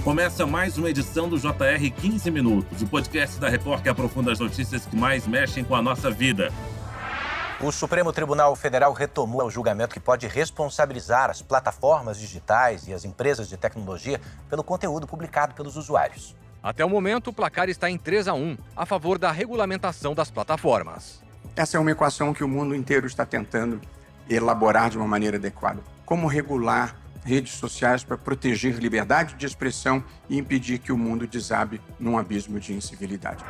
Começa mais uma edição do JR 15 Minutos, o podcast da Record que aprofunda as notícias que mais mexem com a nossa vida. O Supremo Tribunal Federal retomou o julgamento que pode responsabilizar as plataformas digitais e as empresas de tecnologia pelo conteúdo publicado pelos usuários. Até o momento, o placar está em 3-1, a favor da regulamentação das plataformas. Essa é uma equação que o mundo inteiro está tentando elaborar de uma maneira adequada. Como regular redes sociais para proteger liberdade de expressão e impedir que o mundo desabe num abismo de incivilidade.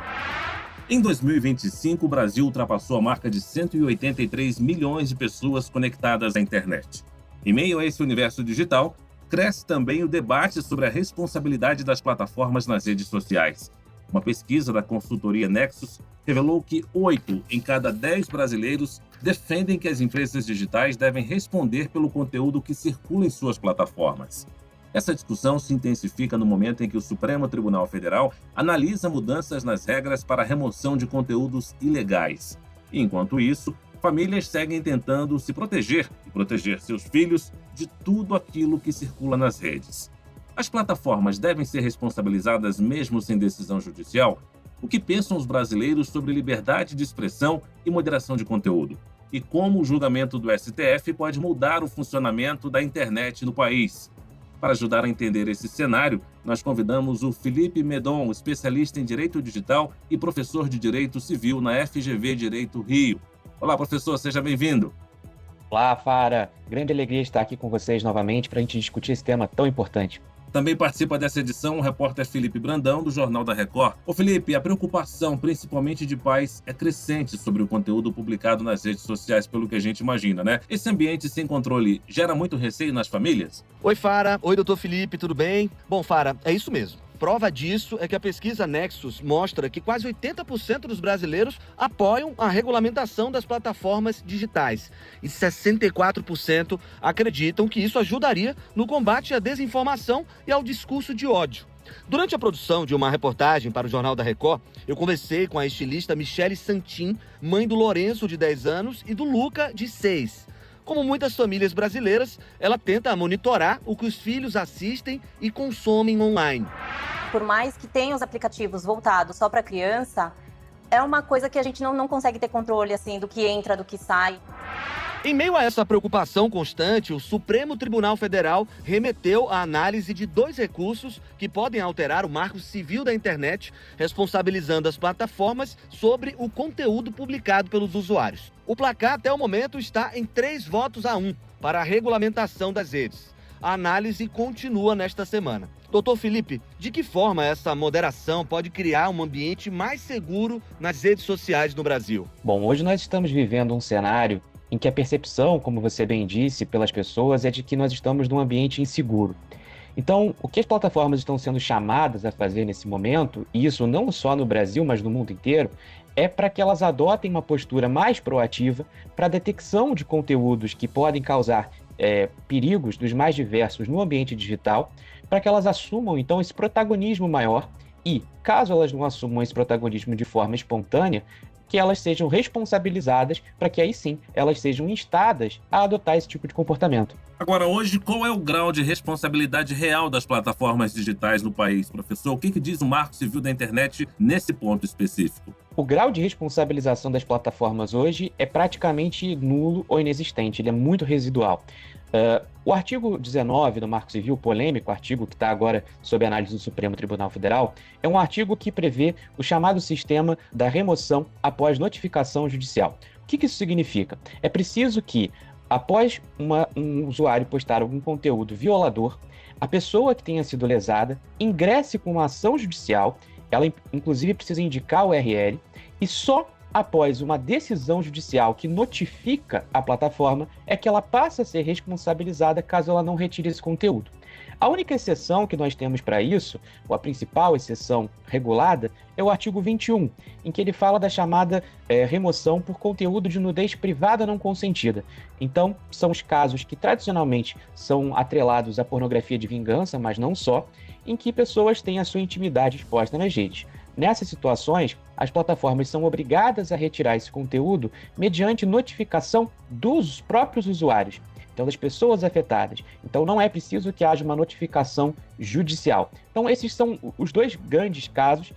Em 2025, o Brasil ultrapassou a marca de 183 milhões de pessoas conectadas à internet. Em meio a esse universo digital, cresce também o debate sobre a responsabilidade das plataformas nas redes sociais. Uma pesquisa da consultoria Nexus revelou que 8 em cada 10 brasileiros defendem que as empresas digitais devem responder pelo conteúdo que circula em suas plataformas. Essa discussão se intensifica no momento em que o Supremo Tribunal Federal analisa mudanças nas regras para a remoção de conteúdos ilegais. Enquanto isso, famílias seguem tentando se proteger e proteger seus filhos de tudo aquilo que circula nas redes. As plataformas devem ser responsabilizadas mesmo sem decisão judicial? O que pensam os brasileiros sobre liberdade de expressão e moderação de conteúdo? E como o julgamento do STF pode mudar o funcionamento da internet no país? Para ajudar a entender esse cenário, nós convidamos o Felipe Medon, especialista em Direito Digital e professor de Direito Civil na FGV Direito Rio. Olá, professor, seja bem-vindo. Olá, Fara. Grande alegria estar aqui com vocês novamente para a gente discutir esse tema tão importante. Também participa dessa edição o repórter Felipe Brandão, do Jornal da Record. Ô Felipe, a preocupação, principalmente de pais, é crescente sobre o conteúdo publicado nas redes sociais, pelo que a gente imagina, né? Esse ambiente sem controle gera muito receio nas famílias? Oi, Fara. Oi, doutor Felipe, tudo bem? Bom, Fara, é isso mesmo. Prova disso é que a pesquisa Nexus mostra que quase 80% dos brasileiros apoiam a regulamentação das plataformas digitais e 64% acreditam que isso ajudaria no combate à desinformação e ao discurso de ódio. Durante a produção de uma reportagem para o Jornal da Record, eu conversei com a estilista Michele Santin, mãe do Lourenço, de 10 anos, e do Luca, de 6. Como muitas famílias brasileiras, ela tenta monitorar o que os filhos assistem e consomem online. Por mais que tenha os aplicativos voltados só para criança, é uma coisa que a gente não consegue ter controle assim, do que entra, do que sai. Em meio a essa preocupação constante, o Supremo Tribunal Federal remeteu a análise de 2 recursos que podem alterar o marco civil da internet, responsabilizando as plataformas sobre o conteúdo publicado pelos usuários. O placar até o momento está em 3-1 para a regulamentação das redes. A análise continua nesta semana. Doutor Felipe, de que forma essa moderação pode criar um ambiente mais seguro nas redes sociais no Brasil? Bom, hoje nós estamos vivendo um cenário em que a percepção, como você bem disse, pelas pessoas é de que nós estamos num ambiente inseguro. Então, o que as plataformas estão sendo chamadas a fazer nesse momento, e isso não só no Brasil, mas no mundo inteiro, é para que elas adotem uma postura mais proativa para a detecção de conteúdos que podem causar perigos dos mais diversos no ambiente digital, para que elas assumam, então, esse protagonismo maior e, caso elas não assumam esse protagonismo de forma espontânea, que elas sejam responsabilizadas para que aí sim elas sejam instadas a adotar esse tipo de comportamento. Agora, hoje, qual é o grau de responsabilidade real das plataformas digitais no país, professor? O que diz o Marco Civil da Internet nesse ponto específico? O grau de responsabilização das plataformas hoje é praticamente nulo ou inexistente, ele é muito residual. O artigo 19 do Marco Civil, polêmico, artigo que está agora sob análise do Supremo Tribunal Federal, é um artigo que prevê o chamado sistema da remoção após notificação judicial. O que isso significa? É preciso que, após um usuário postar algum conteúdo violador, a pessoa que tenha sido lesada ingresse com uma ação judicial, ela inclusive precisa indicar o URL, e só após uma decisão judicial que notifica a plataforma é que ela passa a ser responsabilizada caso ela não retire esse conteúdo. A única exceção que nós temos para isso, ou a principal exceção regulada, é o artigo 21, em que ele fala da chamada remoção por conteúdo de nudez privada não consentida. Então, são os casos que tradicionalmente são atrelados à pornografia de vingança, mas não só, em que pessoas têm a sua intimidade exposta nas redes. Nessas situações, as plataformas são obrigadas a retirar esse conteúdo mediante notificação dos próprios usuários. então das pessoas afetadas. Então não é preciso que haja uma notificação judicial. Então esses são os dois grandes casos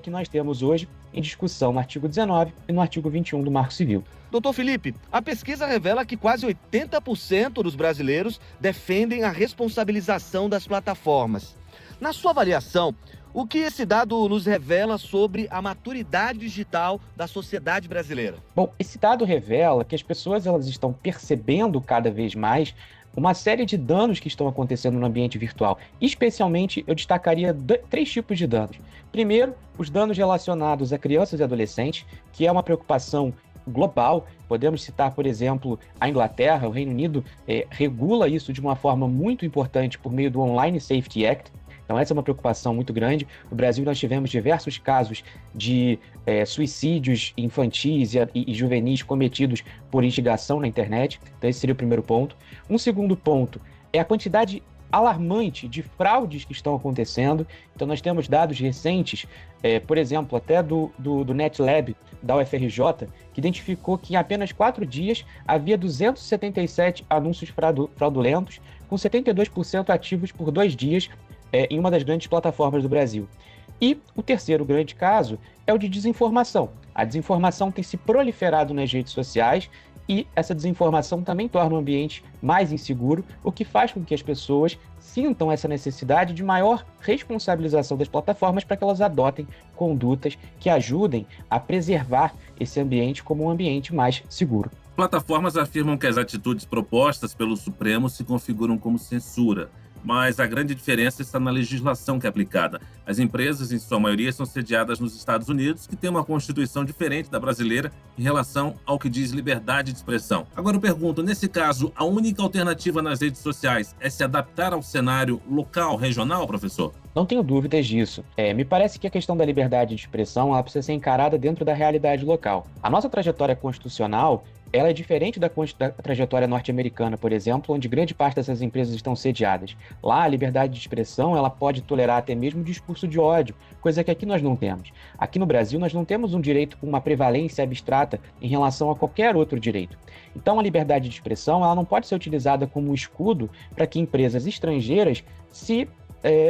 que nós temos hoje em discussão no artigo 19 e no artigo 21 do Marco Civil. Doutor Felipe, a pesquisa revela que quase 80% dos brasileiros defendem a responsabilização das plataformas. Na sua avaliação, o que esse dado nos revela sobre a maturidade digital da sociedade brasileira? Bom, esse dado revela que as pessoas elas estão percebendo cada vez mais uma série de danos que estão acontecendo no ambiente virtual. Especialmente, eu destacaria 3 tipos de danos. Primeiro, os danos relacionados a crianças e adolescentes, que é uma preocupação global. Podemos citar, por exemplo, a Inglaterra. O Reino Unido regula isso de uma forma muito importante por meio do Online Safety Act. Então essa é uma preocupação muito grande. No Brasil nós tivemos diversos casos de suicídios infantis e juvenis cometidos por instigação na internet. Então esse seria o primeiro ponto. Um segundo ponto é a quantidade alarmante de fraudes que estão acontecendo. Então nós temos dados recentes, por exemplo, até do NetLab da UFRJ, que identificou que em apenas 4 dias havia 277 anúncios fraudulentos, com 72% ativos por 2 dias, em uma das grandes plataformas do Brasil. E o terceiro grande caso é o de desinformação. A desinformação tem se proliferado nas redes sociais e essa desinformação também torna o ambiente mais inseguro, o que faz com que as pessoas sintam essa necessidade de maior responsabilização das plataformas para que elas adotem condutas que ajudem a preservar esse ambiente como um ambiente mais seguro. Plataformas afirmam que as atitudes propostas pelo Supremo se configuram como censura. Mas a grande diferença está na legislação que é aplicada. As empresas, em sua maioria, são sediadas nos Estados Unidos, que tem uma constituição diferente da brasileira em relação ao que diz liberdade de expressão. Agora eu pergunto, nesse caso, a única alternativa nas redes sociais é se adaptar ao cenário local, regional, professor? Não tenho dúvidas disso. Me parece que a questão da liberdade de expressão ela precisa ser encarada dentro da realidade local. A nossa trajetória constitucional ela é diferente da trajetória norte-americana, por exemplo, onde grande parte dessas empresas estão sediadas. Lá, a liberdade de expressão ela pode tolerar até mesmo discurso de ódio, coisa que aqui nós não temos. Aqui no Brasil, nós não temos um direito com uma prevalência abstrata em relação a qualquer outro direito. Então, a liberdade de expressão ela não pode ser utilizada como escudo para que empresas estrangeiras se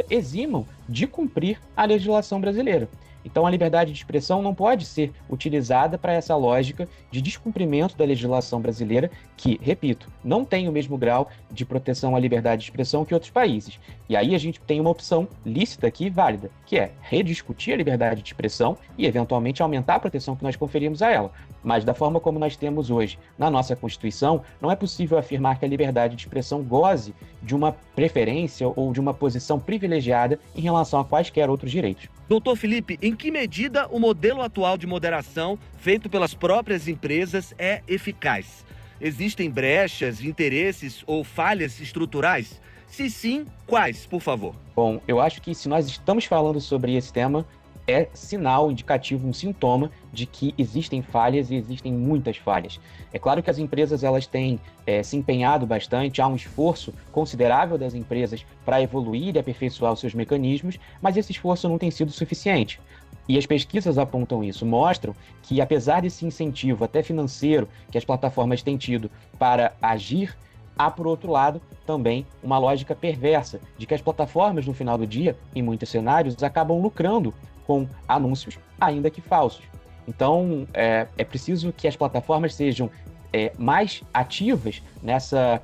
eximam de cumprir a legislação brasileira. Então, a liberdade de expressão não pode ser utilizada para essa lógica de descumprimento da legislação brasileira, que, repito, não tem o mesmo grau de proteção à liberdade de expressão que outros países. E aí a gente tem uma opção lícita aqui e válida, que é rediscutir a liberdade de expressão e, eventualmente, aumentar a proteção que nós conferimos a ela. Mas, da forma como nós temos hoje na nossa Constituição, não é possível afirmar que a liberdade de expressão goze de uma preferência ou de uma posição privilegiada em relação a quaisquer outros direitos. Doutor Felipe, em que medida o modelo atual de moderação feito pelas próprias empresas é eficaz? Existem brechas, interesses ou falhas estruturais? Se sim, quais, por favor? Bom, eu acho que se nós estamos falando sobre esse tema, é sinal, indicativo, um sintoma de que existem falhas e existem muitas falhas. É claro que as empresas elas têm se empenhado bastante, há um esforço considerável das empresas para evoluir e aperfeiçoar os seus mecanismos, mas esse esforço não tem sido suficiente. E as pesquisas apontam isso, mostram que apesar desse incentivo até financeiro que as plataformas têm tido para agir, há, por outro lado, também uma lógica perversa de que as plataformas, no final do dia, em muitos cenários, acabam lucrando com anúncios, ainda que falsos. Então, é preciso que as plataformas sejam mais ativas nessa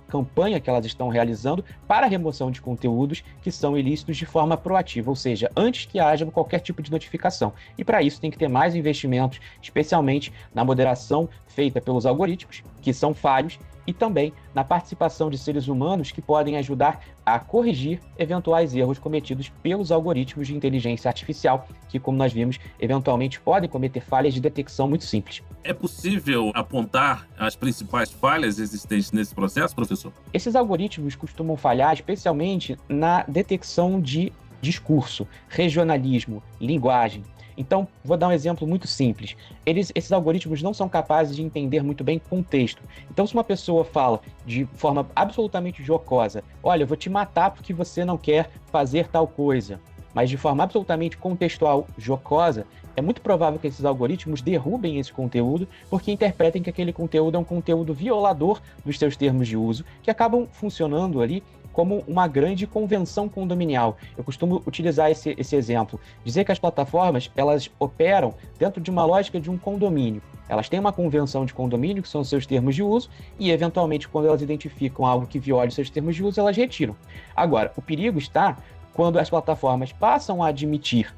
campanha que elas estão realizando para a remoção de conteúdos que são ilícitos de forma proativa, ou seja, antes que haja qualquer tipo de notificação. E para isso tem que ter mais investimentos, especialmente na moderação feita pelos algoritmos, que são falhos, e também na participação de seres humanos que podem ajudar a corrigir eventuais erros cometidos pelos algoritmos de inteligência artificial, que, como nós vimos, eventualmente podem cometer falhas de detecção muito simples. É possível apontar as principais falhas existentes nesse processo, professor? Esses algoritmos costumam falhar especialmente na detecção de discurso, regionalismo, linguagem. Então, vou dar um exemplo muito simples. Esses algoritmos não são capazes de entender muito bem contexto. Então, se uma pessoa fala de forma absolutamente jocosa, olha, eu vou te matar porque você não quer fazer tal coisa, mas de forma absolutamente contextual, jocosa, é muito provável que esses algoritmos derrubem esse conteúdo porque interpretem que aquele conteúdo é um conteúdo violador dos seus termos de uso, que acabam funcionando ali como uma grande convenção condominial. Eu costumo utilizar esse exemplo, dizer que as plataformas, elas operam dentro de uma lógica de um condomínio. Elas têm uma convenção de condomínio, que são os seus termos de uso, e, eventualmente, quando elas identificam algo que viole os seus termos de uso, elas retiram. Agora, o perigo está quando as plataformas passam a admitir,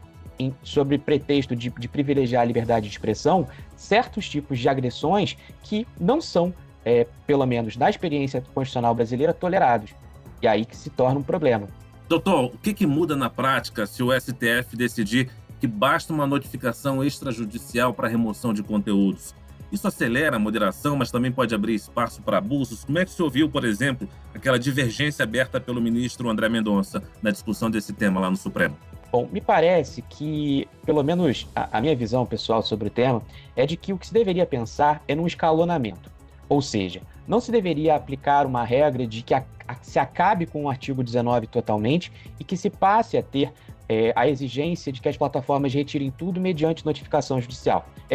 sob pretexto de privilegiar a liberdade de expressão, certos tipos de agressões que não são, pelo menos na experiência constitucional brasileira, tolerados. E aí que se torna um problema. Doutor, o que muda na prática se o STF decidir que basta uma notificação extrajudicial para remoção de conteúdos? Isso acelera a moderação, mas também pode abrir espaço para abusos? Como é que se ouviu, por exemplo, aquela divergência aberta pelo ministro André Mendonça na discussão desse tema lá no Supremo? Bom, me parece que, pelo menos a minha visão pessoal sobre o tema, é de que o que se deveria pensar é num escalonamento. Ou seja, não se deveria aplicar uma regra de que se acabe com o artigo 19 totalmente e que se passe a ter a exigência de que as plataformas retirem tudo mediante notificação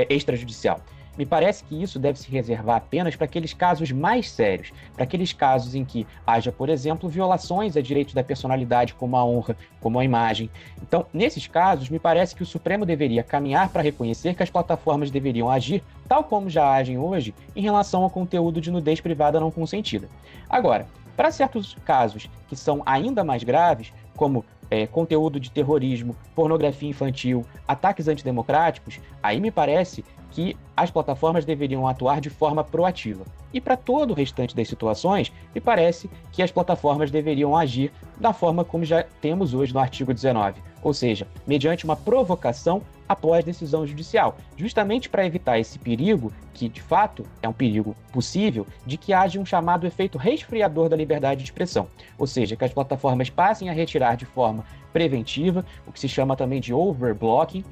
extrajudicial. Me parece que isso deve se reservar apenas para aqueles casos mais sérios, para aqueles casos em que haja, por exemplo, violações a direitos da personalidade, como a honra, como a imagem. Então, nesses casos, me parece que o Supremo deveria caminhar para reconhecer que as plataformas deveriam agir, tal como já agem hoje, em relação ao conteúdo de nudez privada não consentida. Agora, para certos casos que são ainda mais graves, como conteúdo de terrorismo, pornografia infantil, ataques antidemocráticos, aí me parece que as plataformas deveriam atuar de forma proativa. E para todo o restante das situações, me parece que as plataformas deveriam agir da forma como já temos hoje no artigo 19, ou seja, mediante uma provocação após decisão judicial, justamente para evitar esse perigo, que de fato é um perigo possível, de que haja um chamado efeito resfriador da liberdade de expressão, ou seja, que as plataformas passem a retirar de forma preventiva, o que se chama também de overblocking,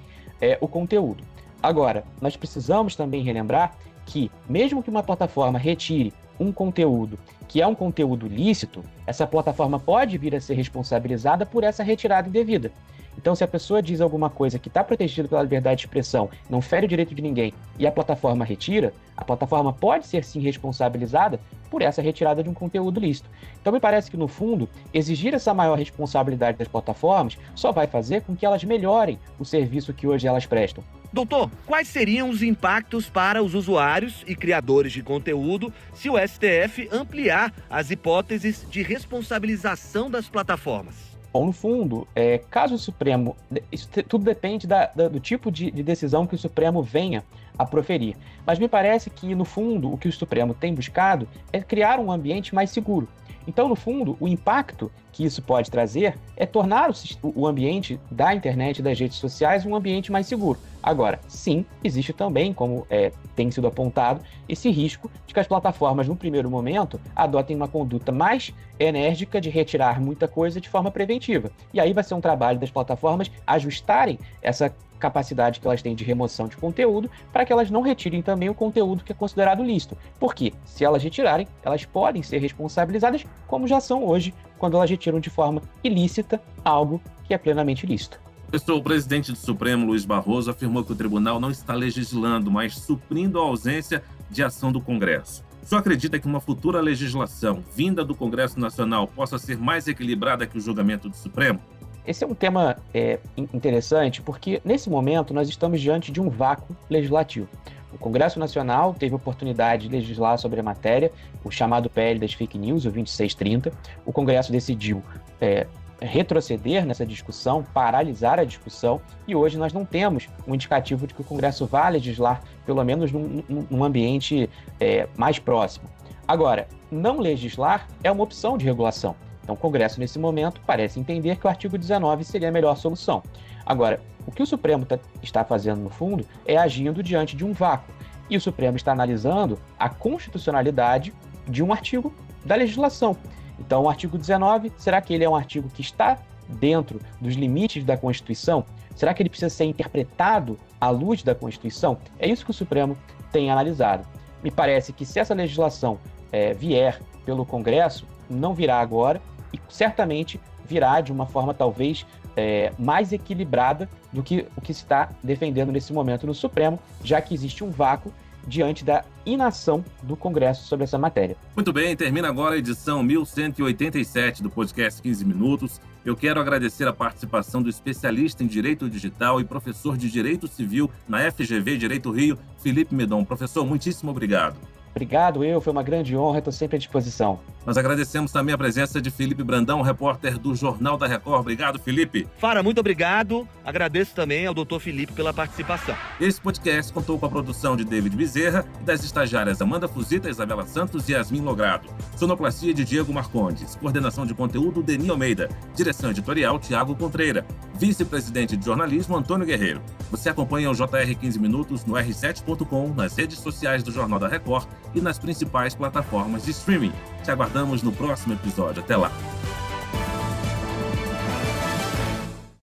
o conteúdo. Agora, nós precisamos também relembrar que, mesmo que uma plataforma retire um conteúdo que é um conteúdo lícito, essa plataforma pode vir a ser responsabilizada por essa retirada indevida. Então, se a pessoa diz alguma coisa que está protegida pela liberdade de expressão, não fere o direito de ninguém, e a plataforma retira, a plataforma pode ser sim responsabilizada por essa retirada de um conteúdo lícito. Então, me parece que, no fundo, exigir essa maior responsabilidade das plataformas só vai fazer com que elas melhorem o serviço que hoje elas prestam. Doutor, quais seriam os impactos para os usuários e criadores de conteúdo se o STF ampliar as hipóteses de responsabilização das plataformas? Bom, no fundo, caso o Supremo... Isso tudo depende do tipo de decisão que o Supremo venha a proferir. Mas me parece que, no fundo, o que o Supremo tem buscado é criar um ambiente mais seguro. Então, no fundo, o impacto que isso pode trazer é tornar o ambiente da internet e das redes sociais um ambiente mais seguro. Agora, sim, existe também, como tem sido apontado, esse risco de que as plataformas, no primeiro momento, adotem uma conduta mais enérgica de retirar muita coisa de forma preventiva. E aí vai ser um trabalho das plataformas ajustarem essa capacidade que elas têm de remoção de conteúdo para que elas não retirem também o conteúdo que é considerado lícito. Porque, se elas retirarem, elas podem ser responsabilizadas, como já são hoje, quando elas retiram de forma ilícita algo que é plenamente lícito. O presidente do Supremo, Luiz Barroso, afirmou que o tribunal não está legislando, mas suprindo a ausência de ação do Congresso. O senhor acredita que uma futura legislação vinda do Congresso Nacional possa ser mais equilibrada que o julgamento do Supremo? Esse é um tema interessante porque, nesse momento, nós estamos diante de um vácuo legislativo. O Congresso Nacional teve a oportunidade de legislar sobre a matéria, o chamado PL das fake news, o 2630. O Congresso decidiu retroceder nessa discussão, paralisar a discussão, e hoje nós não temos um indicativo de que o Congresso vá legislar, pelo menos num ambiente mais próximo. Agora, não legislar é uma opção de regulação. Então, o Congresso, nesse momento, parece entender que o artigo 19 seria a melhor solução. Agora, o que o Supremo está fazendo, no fundo, é agindo diante de um vácuo. E o Supremo está analisando a constitucionalidade de um artigo da legislação. Então, o artigo 19, será que ele é um artigo que está dentro dos limites da Constituição? Será que ele precisa ser interpretado à luz da Constituição? É isso que o Supremo tem analisado. Me parece que se essa legislação vier pelo Congresso, não virá agora, e certamente virá de uma forma talvez mais equilibrada do que o que se está defendendo nesse momento no Supremo, já que existe um vácuo diante da inação do Congresso sobre essa matéria. Muito bem, termina agora a edição 1187 do podcast 15 Minutos. Eu quero agradecer a participação do especialista em Direito Digital e professor de Direito Civil na FGV Direito Rio, Felipe Medon. Professor, muitíssimo obrigado. Obrigado, foi uma grande honra, estou sempre à disposição. Nós agradecemos também a presença de Felipe Brandão, repórter do Jornal da Record. Obrigado, Felipe. Fara, muito obrigado. Agradeço também ao Dr. Felipe pela participação. Esse podcast contou com a produção de David Bezerra e das estagiárias Amanda Fuzita, Isabela Santos e Yasmin Logrado. Sonoplastia de Diego Marcondes. Coordenação de conteúdo, Deni Almeida. Direção editorial, Tiago Contreira. Vice-presidente de jornalismo, Antônio Guerreiro. Você acompanha o JR 15 Minutos no r7.com, nas redes sociais do Jornal da Record e nas principais plataformas de streaming. Te aguardamos no próximo episódio. Até lá!